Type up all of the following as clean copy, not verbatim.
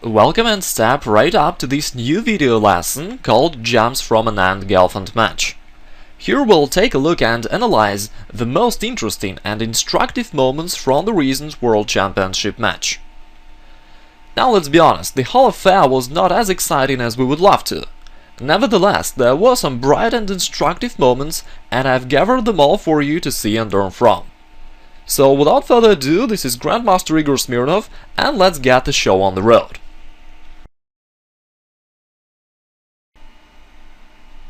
Welcome and step right up to this new video lesson called Gems from an Anand-Gelfand match. Here we'll take a look and analyze the most interesting and instructive moments from the recent World Championship match. Now let's be honest, the whole affair was not as exciting as we would love to. Nevertheless, there were some bright and instructive moments, and I've gathered them all for you to see and learn from. So without further ado, this is Grandmaster Igor Smirnov, and let's get the show on the road.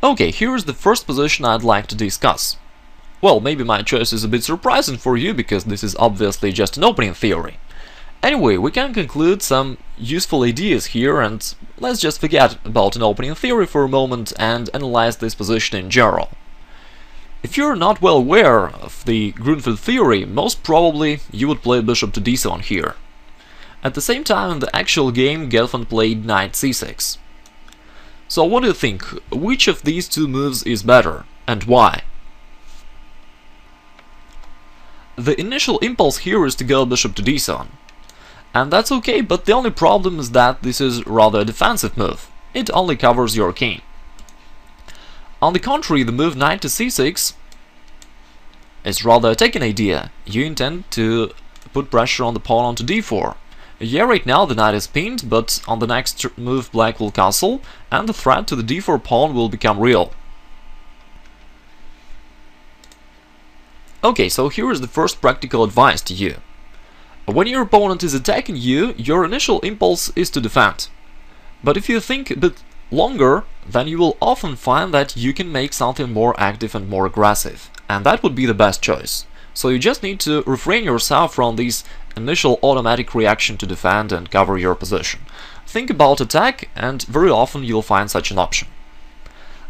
Okay, here's the first position I'd like to discuss. Well, maybe my choice is a bit surprising for you, because this is obviously just an opening theory. Anyway, we can conclude some useful ideas here, and let's just forget about an opening theory for a moment and analyze this position in general. If you're not well aware of the Grunfeld theory, most probably you would play bishop to d7 here. At the same time, in the actual game, Gelfand played knight c6. So what do you think? Which of these two moves is better, and why? The initial impulse here is to go bishop to d7. And that's okay, but the only problem is that this is rather a defensive move. It only covers your king. On the contrary, the move knight to c6 is rather a taken idea. You intend to put pressure on the pawn onto d4. Yeah, right now the knight is pinned, but on the next move black will castle, and the threat to the d4 pawn will become real. Okay, so here is the first practical advice to you. When your opponent is attacking you, your initial impulse is to defend. But if you think a bit longer, then you will often find that you can make something more active and more aggressive, and that would be the best choice. So you just need to refrain yourself from this initial automatic reaction to defend and cover your position. Think about attack, and very often you'll find such an option.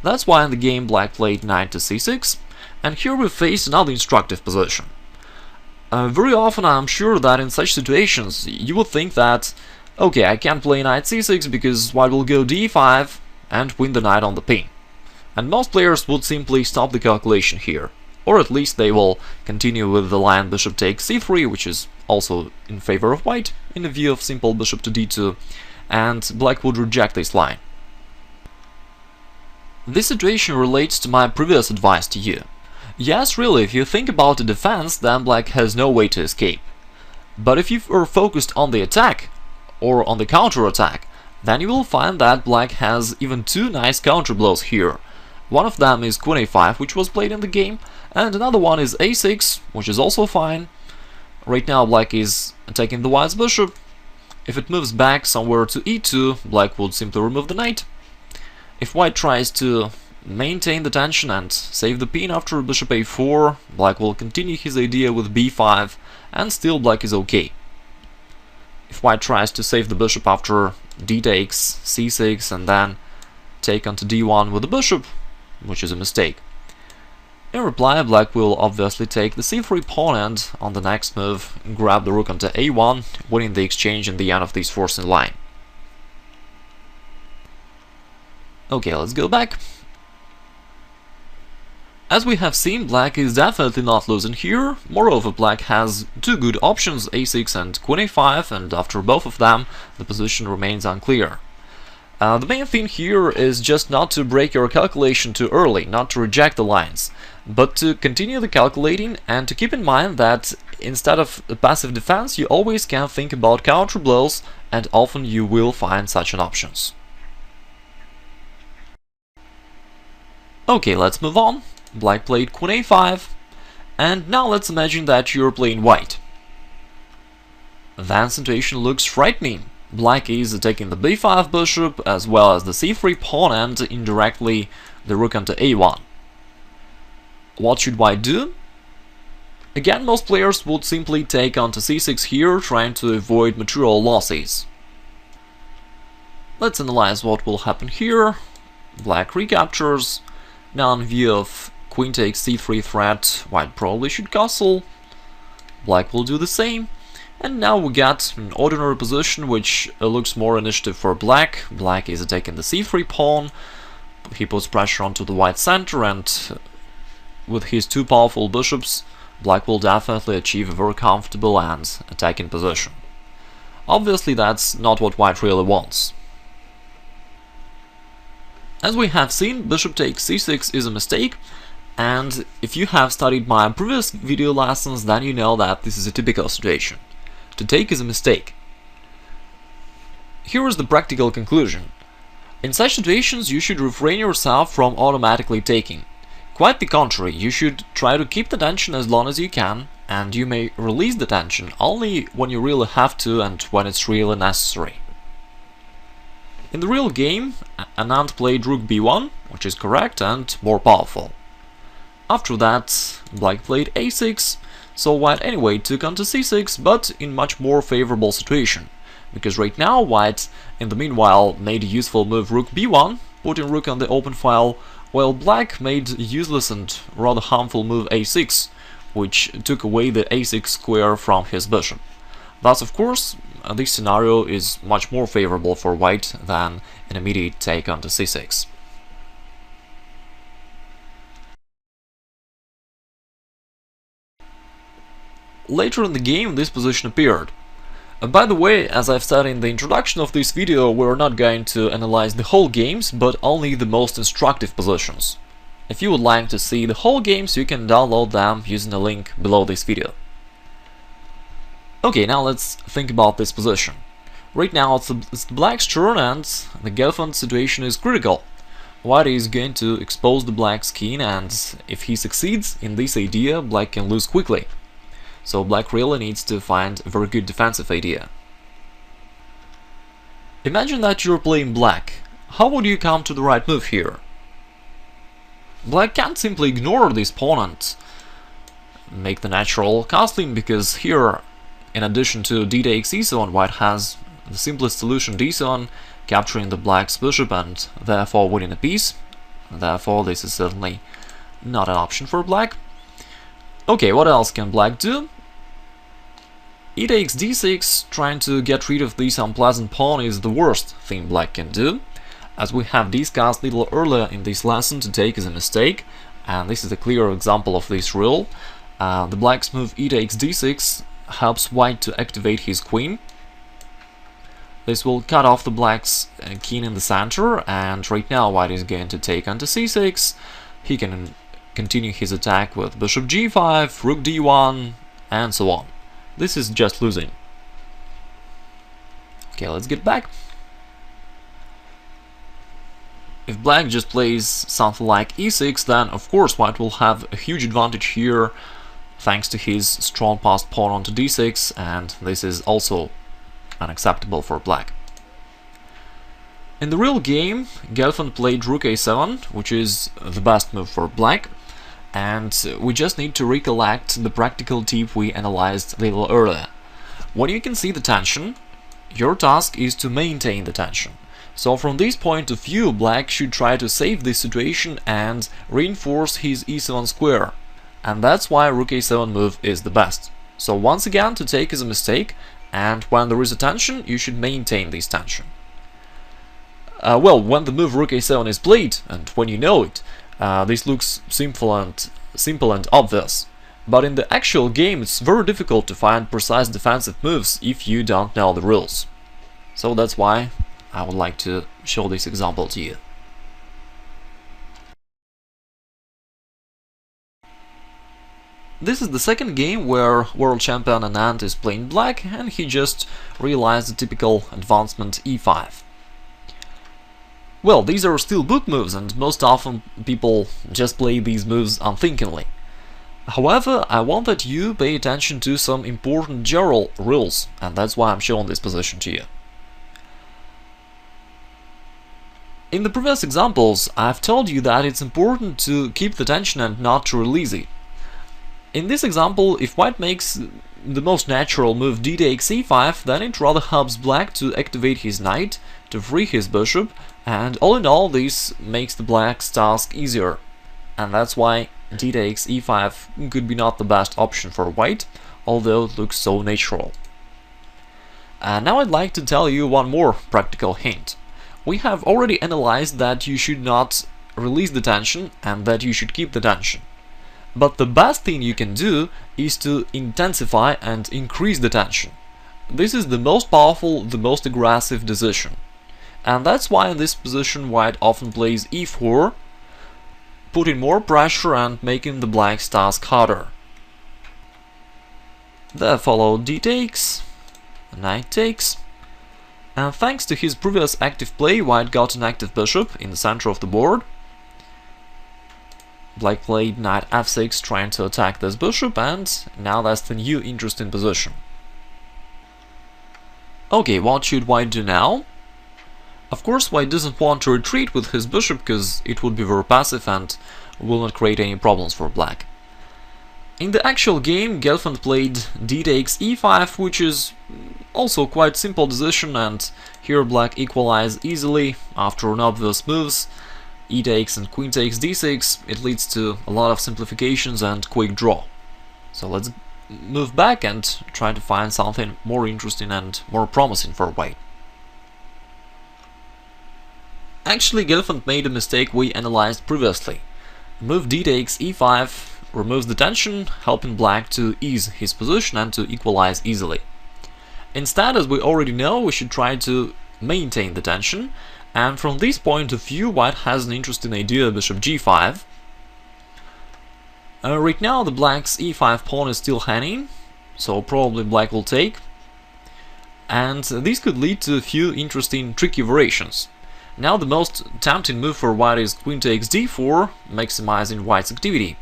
That's why in the game black played knight to c6, and here we face another instructive position. Very often I'm sure that in such situations you would think that, okay, I can't play knight c6 because white will go d5 and win the knight on the pin. And most players would simply stop the calculation here. Or at least they will continue with the line bishop takes c3, which is also in favor of white, in the view of simple bishop to d2, and black would reject this line. This situation relates to my previous advice to you. Yes, really, if you think about the defense, then black has no way to escape. But if you are focused on the attack, or on the counter-attack, then you will find that black has even two nice counter-blows here. One of them is queen a5, which was played in the game, and another one is a6, which is also fine. Right now black is attacking the white's bishop. If it moves back somewhere to e2, black would simply remove the knight. If white tries to maintain the tension and save the pin after bishop a4, black will continue his idea with b5, and still black is okay. If white tries to save the bishop after d takes c6 and then take onto d1 with the bishop, which is a mistake. In reply, black will obviously take the c3 pawn and, on the next move, grab the rook onto a1, winning the exchange in the end of this forcing line. Okay, let's go back. As we have seen, black is definitely not losing here. Moreover, black has two good options, a6 and queen a5, and after both of them, the position remains unclear. The main thing here is just not to break your calculation too early, not to reject the lines, but to continue the calculating and to keep in mind that instead of a passive defense, you always can think about counter blows, and often you will find such an options. Okay, let's move on. Black played queen a5, and now let's imagine that you're playing white. That situation looks frightening. Black is attacking the b5 bishop as well as the c3 pawn and indirectly the rook onto a1. What should white do? Again, most players would simply take onto c6 here, trying to avoid material losses. Let's analyze what will happen here. Black recaptures. Now in view of queen takes c3 threat, white probably should castle. Black will do the same. And now we get an ordinary position which looks more initiative for black. Black is attacking the c3 pawn. He puts pressure onto the white center, and with his two powerful bishops, black will definitely achieve a very comfortable and attacking position. Obviously that's not what white really wants. As we have seen, bishop takes c6 is a mistake, and if you have studied my previous video lessons, then you know that this is a typical situation. To take is a mistake. Here is the practical conclusion. In such situations, you should refrain yourself from automatically taking. Quite the contrary, you should try to keep the tension as long as you can, and you may release the tension only when you really have to and when it's really necessary. In the real game, Anand played rook b1, which is correct and more powerful. After that, black played a6, so white anyway took onto c6, but in much more favorable situation, because right now white, in the meanwhile, made a useful move rook b1, putting rook on the open file, while black made a useless and rather harmful move a6, which took away the a6 square from his bishop. Thus, of course, this scenario is much more favorable for white than an immediate take onto c6. Later in the game, this position appeared. By the way, as I've said in the introduction of this video, we're not going to analyze the whole games, but only the most instructive positions. If you would like to see the whole games, you can download them using the link below this video. Okay, now let's think about this position. Right now it's the black's turn and the Gelfand situation is critical. White is going to expose the black's king, and if he succeeds in this idea, black can lose quickly. So black really needs to find a very good defensive idea. Imagine that you're playing black. How would you come to the right move here? Black can't simply ignore this pawn and make the natural castling, because here, in addition to d takes e7, white has the simplest solution d7, capturing the black's bishop and therefore winning a piece. Therefore this is certainly not an option for black. Okay, what else can black do? E takes d6, trying to get rid of this unpleasant pawn is the worst thing black can do. As we have discussed a little earlier in this lesson, to take is a mistake, and this is a clear example of this rule. The black's move e takes d6 helps white to activate his queen. This will cut off the black's king in the center, and right now white is going to take onto c6. He can continue his attack with bishop g5, rook d1, and so on. This is just losing. Okay, let's get back. If black just plays something like e6, then of course white will have a huge advantage here thanks to his strong passed pawn onto d6, and this is also unacceptable for black. In the real game, Gelfand played rook a7, which is the best move for black, and we just need to recollect the practical tip we analyzed a little earlier. When you can see the tension, your task is to maintain the tension. So from this point of view, black should try to save this situation and reinforce his e7 square. And that's why rook a7 move is the best. So once again, to take is a mistake, and when there is a tension, you should maintain this tension. Well, when the move rook a7 is played, and when you know it, this looks simple and obvious. But in the actual game, it's very difficult to find precise defensive moves if you don't know the rules. So that's why I would like to show this example to you. This is the second game where world champion Anand is playing black, and he just realized the typical advancement e5. Well, these are still good moves, and most often people just play these moves unthinkingly. However, I want that you pay attention to some important general rules, and that's why I'm showing this position to you. In the previous examples, I've told you that it's important to keep the tension and not to release it. In this example, if white makes the most natural move d takes e5, then it rather helps black to activate his knight, to free his bishop, and all in all this makes the black's task easier. And that's why d takes e5 could be not the best option for white, although it looks so natural. And now I'd like to tell you one more practical hint. We have already analyzed that you should not release the tension and that you should keep the tension. But the best thing you can do is to intensify and increase the tension. This is the most powerful, the most aggressive decision. And that's why in this position white often plays e4, putting more pressure and making the black's task harder. There followed d takes, knight takes, and thanks to his previous active play, white got an active bishop in the center of the board. Black played knight f6 trying to attack this bishop, and now that's the new interesting position. Okay, what should white do now? Of course, white doesn't want to retreat with his bishop because it would be very passive and will not create any problems for black. In the actual game, Gelfand played d takes e5, which is also quite simple decision, and here black equalized easily after an obvious moves, e takes and queen takes d6. It leads to a lot of simplifications and quick draw. So let's move back and try to find something more interesting and more promising for white. Actually, Gelfand made a mistake we analyzed previously. Move d takes e5 removes the tension, helping black to ease his position and to equalize easily. Instead, as we already know, we should try to maintain the tension, and from this point of view, white has an interesting idea, bishop g5. Right now the black's e5 pawn is still hanging, so probably black will take, and this could lead to a few interesting tricky variations. Now the most tempting move for white is queen takes d4, maximizing white's activity.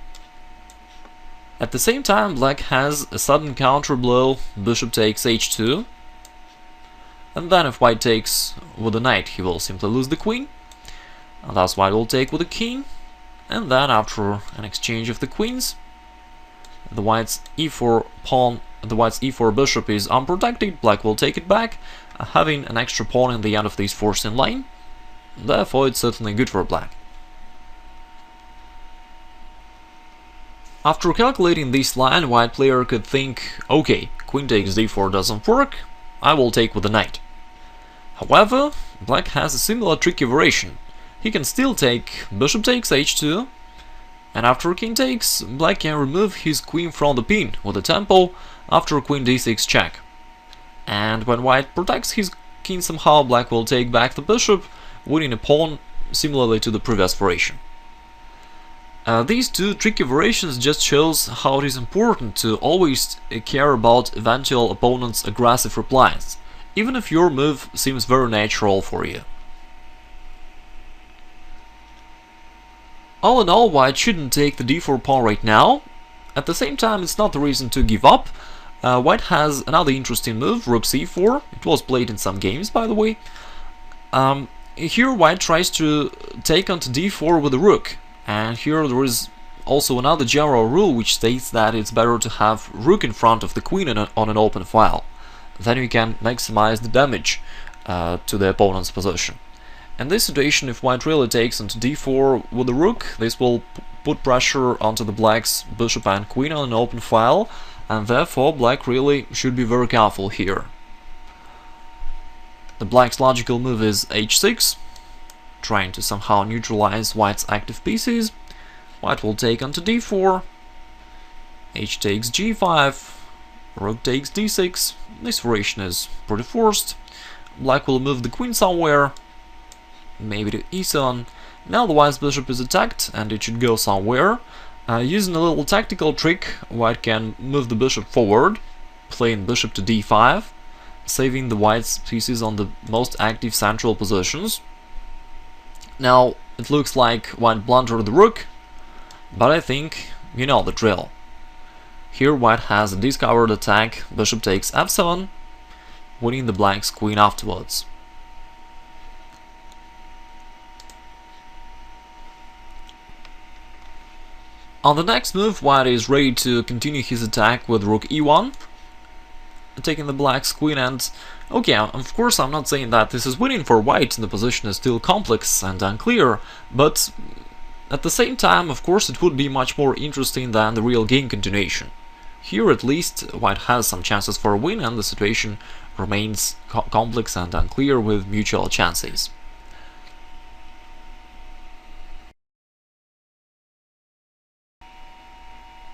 At the same time, black has a sudden counter blow, bishop takes h2, and then if white takes with the knight, he will simply lose the queen, and thus white will take with the king. And then after an exchange of the queens, the white's e4 pawn, the white's e4 bishop is unprotected, black will take it back, having an extra pawn in the end of this forcing line. Therefore it's certainly good for black. After calculating this line, white player could think, okay, queen takes d4 doesn't work, I will take with the knight. However, black has a similar tricky variation. He can still take bishop takes h2, and after king takes, black can remove his queen from the pin with a tempo after queen d6 check. And when white protects his king somehow, black will take back the bishop, winning a pawn similarly to the previous variation. These two tricky variations just shows how it is important to always care about eventual opponent's aggressive replies, even if your move seems very natural for you. All in all, white shouldn't take the d4 pawn right now. At the same time, it's not the reason to give up. White has another interesting move, rook c4. It was played in some games, by the way. Here white tries to take onto d4 with the rook, and here there is also another general rule which states that it's better to have rook in front of the queen on an open file. Then you can maximize the damage to the opponent's position. In this situation, if white really takes onto d4 with the rook, this will put pressure onto the black's bishop and queen on an open file, and therefore black really should be very careful here. The black's logical move is h6, trying to somehow neutralize white's active pieces. White will take onto d4, h takes g5, rook takes d6. This variation is pretty forced. Black will move the queen somewhere, maybe to e7. Now the white's bishop is attacked and it should go somewhere. Using a little tactical trick, white can move the bishop forward, playing bishop to d5, saving the white's pieces on the most active central positions. Now it looks like white blundered the rook, but I think you know the drill. Here white has a discovered attack, bishop takes f7, winning the black's queen afterwards. On the next move, white is ready to continue his attack with rook e1, taking the black's queen, and okay, of course I'm not saying that this is winning for white, the position is still complex and unclear, but at the same time, of course, it would be much more interesting than the real game continuation. Here at least white has some chances for a win and the situation remains complex and unclear with mutual chances.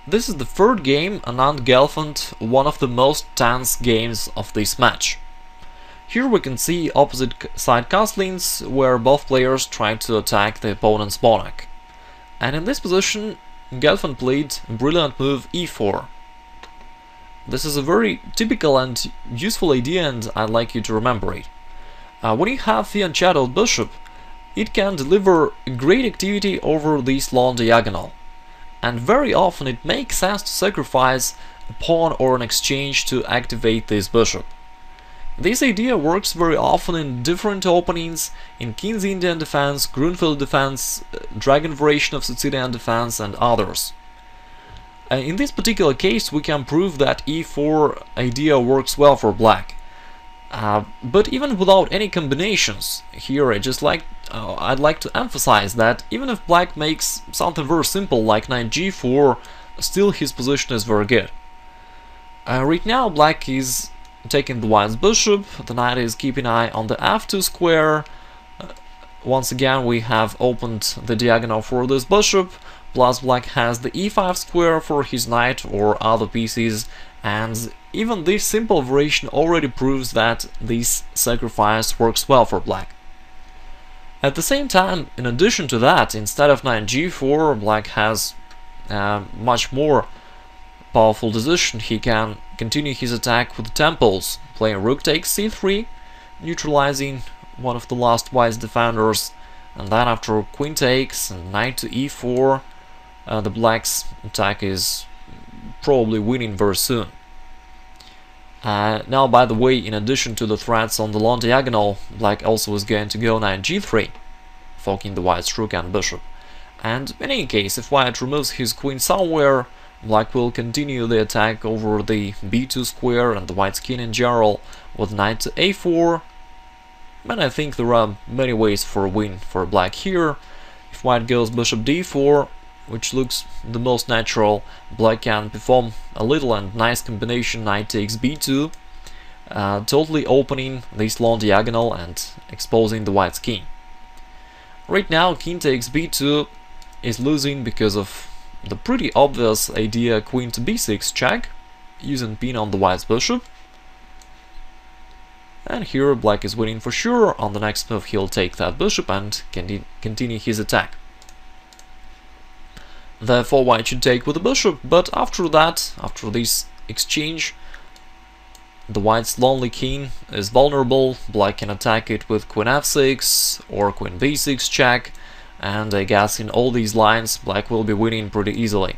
This is the third game Anand-Gelfand, one of the most tense games of this match. Here we can see opposite side castlings, where both players try to attack the opponent's monarch. And in this position, Gelfand played a brilliant move e4. This is a very typical and useful idea, and I'd like you to remember it. When you have fianchettoed bishop, it can deliver great activity over this long diagonal, and very often it makes sense to sacrifice a pawn or an exchange to activate this bishop. This idea works very often in different openings, in King's Indian defense, Grunfeld defense, Dragon variation of Sicilian defense, and others. In this particular case, we can prove that e4 idea works well for black. But even without any combinations, here I'd like to emphasize that even if black makes something very simple like knight g4, still his position is very good. Right now black is taking the white's bishop, the knight is keeping an eye on the f2 square. Once again we have opened the diagonal for this bishop, plus black has the e5 square for his knight or other pieces, and even this simple variation already proves that this sacrifice works well for black. At the same time, in addition to that, instead of knight g4, black has much more powerful decision. He can continue his attack with temples, playing rook takes c3, neutralizing one of the last white's defenders, and then after queen takes and knight to e4, the black's attack is probably winning very soon. Now, by the way, in addition to the threats on the long diagonal, black also is going to go knight g3, forking the white's rook and bishop. And in any case, if white removes his queen somewhere, black will continue the attack over the b2 square and the white's king in general with knight to a4. And I think there are many ways for a win for black here. If white goes bishop d4, which looks the most natural, black can perform a little and nice combination knight takes b2, totally opening this long diagonal and exposing the white's king. Right now king takes b2 is losing because of the pretty obvious idea queen to b6 check, using pin on the white's bishop. And here black is winning for sure. On the next move he'll take that bishop and continue his attack. Therefore white should take with the bishop, but after that, after this exchange, the white's lonely king is vulnerable. Black can attack it with queen f6 or queen b6 check, and I guess in all these lines black will be winning pretty easily.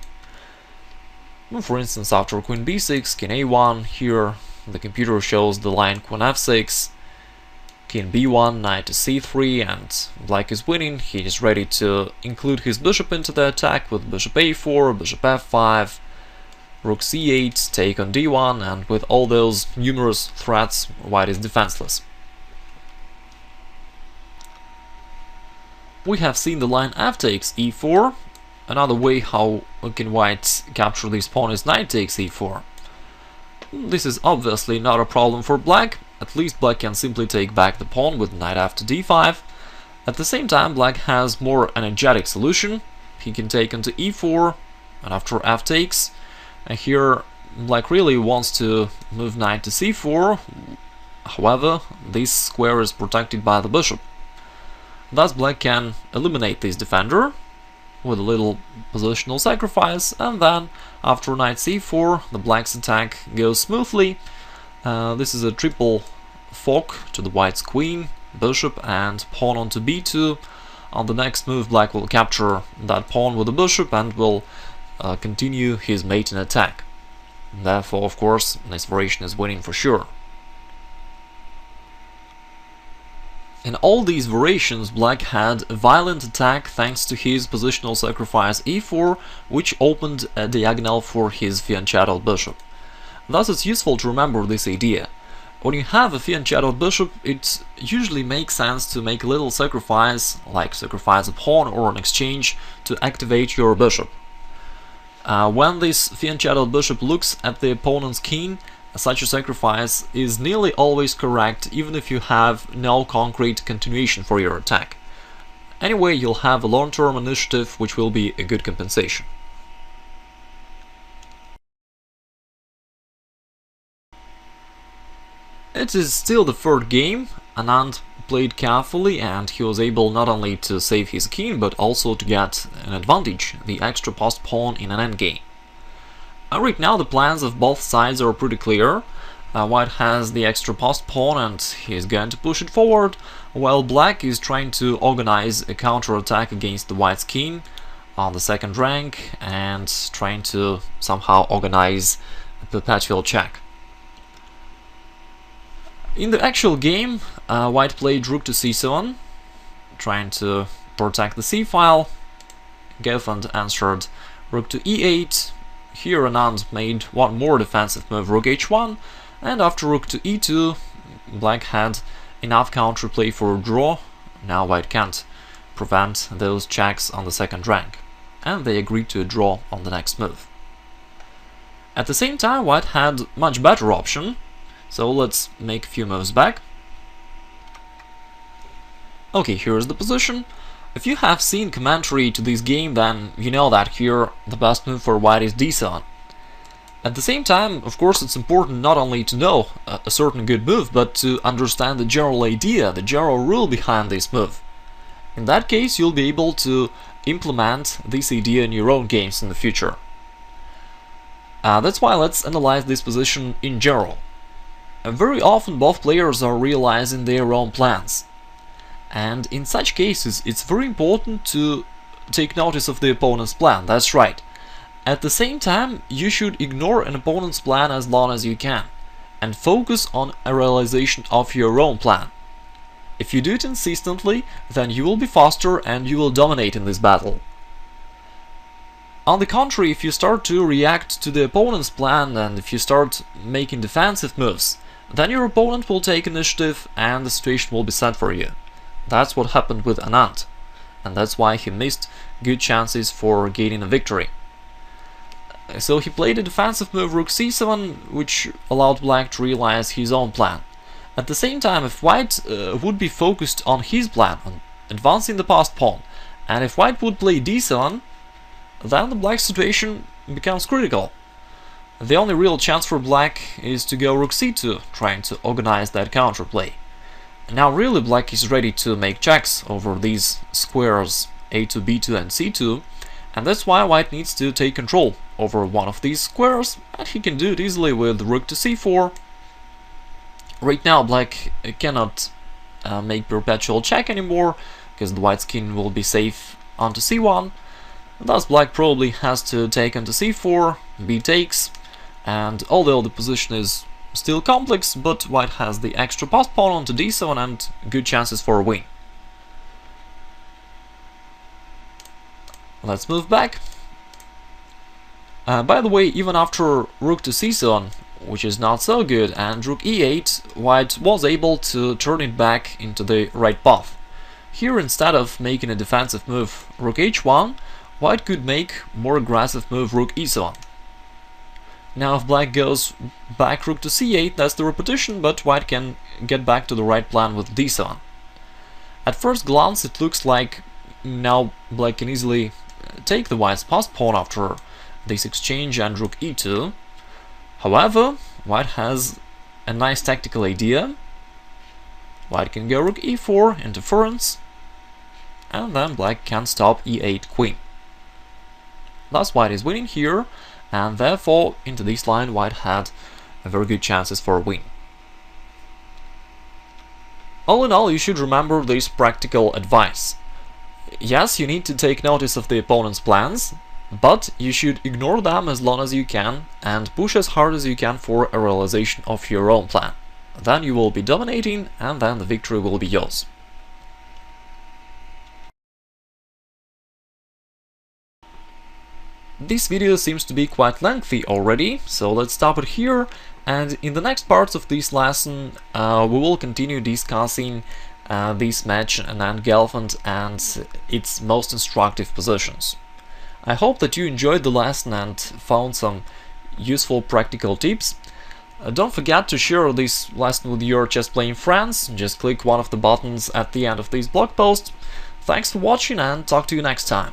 For instance, after queen b6, king a1, here the computer shows the line queen f6, king b1, knight to c3, and black is winning. He is ready to include his bishop into the attack with bishop a4, bishop f5, rook c8, take on d1, and with all those numerous threats, white is defenseless. We have seen the line f takes e4. Another way how can white capture this pawn is knight takes e4. This is obviously not a problem for black. At least black can simply take back the pawn with knight after d5. At the same time, black has more energetic solution. He can take into e4, and after f takes, and here black really wants to move knight to c4. However, this square is protected by the bishop. Thus black can eliminate this defender with a little positional sacrifice, and then after knight c4 the black's attack goes smoothly. This is a triple fork to the white's queen, bishop, and pawn onto b2. On the next move black will capture that pawn with the bishop and will continue his mating attack. Therefore, of course, this variation is winning for sure. In all these variations, black had a violent attack thanks to his positional sacrifice e4, which opened a diagonal for his fianchettoed bishop. Thus it's useful to remember this idea. When you have a fianchettoed bishop, it usually makes sense to make a little sacrifice, like sacrifice a pawn or an exchange, to activate your bishop. When this fianchettoed bishop looks at the opponent's king, such a sacrifice is nearly always correct, even if you have no concrete continuation for your attack. Anyway, you'll have a long-term initiative, which will be a good compensation. it is still the third game, Anand played carefully and he was able not only to save his king but also to get an advantage, the extra passed pawn in an endgame. Right now the plans of both sides are pretty clear. White has the extra passed pawn and he's going to push it forward, while black is trying to organize a counter-attack against the white's king on the second rank and trying to somehow organize a perpetual check. In the actual game, white played rook to c7, trying to protect the c-file. Gelfand answered rook to e8. Here Anand made one more defensive move, rook h1, and after rook to e2, black had enough counterplay for a draw. Now white can't prevent those checks on the second rank, and they agreed to a draw on the next move. At the same time, white had much better option, so let's make a few moves back. Okay, here's the position. If you have seen commentary to this game, then you know that here the best move for white is d7. At the same time, of course, it's important not only to know a certain good move, but to understand the general idea, the general rule behind this move. In that case, you'll be able to implement this idea in your own games in the future. That's why let's analyze this position in general. Very often both players are realizing their own plans, and in such cases it's very important to take notice of the opponent's plan, that's right. At the same time, you should ignore an opponent's plan as long as you can, and focus on a realization of your own plan. If you do it insistently, then you will be faster and you will dominate in this battle. On the contrary, if you start to react to the opponent's plan and if you start making defensive moves, then your opponent will take initiative and the situation will be set for you. That's what happened with Anand, and that's why he missed good chances for gaining a victory. So he played a defensive move rook c7, which allowed black to realize his own plan. At the same time, if white would be focused on his plan, on advancing the passed pawn, and if white would play d7, then the black situation becomes critical. The only real chance for black is to go rook c2, trying to organize that counterplay. Now really black is ready to make checks over these squares a2, b2 and c2, and that's why white needs to take control over one of these squares, and he can do it easily with rook to c4. Right now black cannot make perpetual check anymore, because the white's king will be safe onto c1. Thus black probably has to take onto c4, b takes, and although the position is still complex, but white has the extra passed pawn onto d7 and good chances for a win. Let's move back. By the way, even after rook to c7, which is not so good, and rook e8, white was able to turn it back into the right path. Here, instead of making a defensive move rook h1, white could make more aggressive move rook e7. Now if black goes back rook to c8, that's the repetition, but white can get back to the right plan with d7. At first glance it looks like now black can easily take the white's passed pawn after this exchange and rook e2. However, white has a nice tactical idea. White can go rook e4, interference, and then black can stop e8 queen. Thus white is winning here, and therefore into this line white had a very good chances for a win. All in all, you should remember this practical advice. Yes, you need to take notice of the opponent's plans, but you should ignore them as long as you can and push as hard as you can for a realization of your own plan. Then you will be dominating, and then the victory will be yours. This video seems to be quite lengthy already, so let's stop it here, and in the next parts of this lesson we will continue discussing this match Anand-Gelfand and its most instructive positions. I hope that you enjoyed the lesson and found some useful practical tips. Don't forget to share this lesson with your chess playing friends. Just click one of the buttons at the end of this blog post. Thanks for watching and talk to you next time.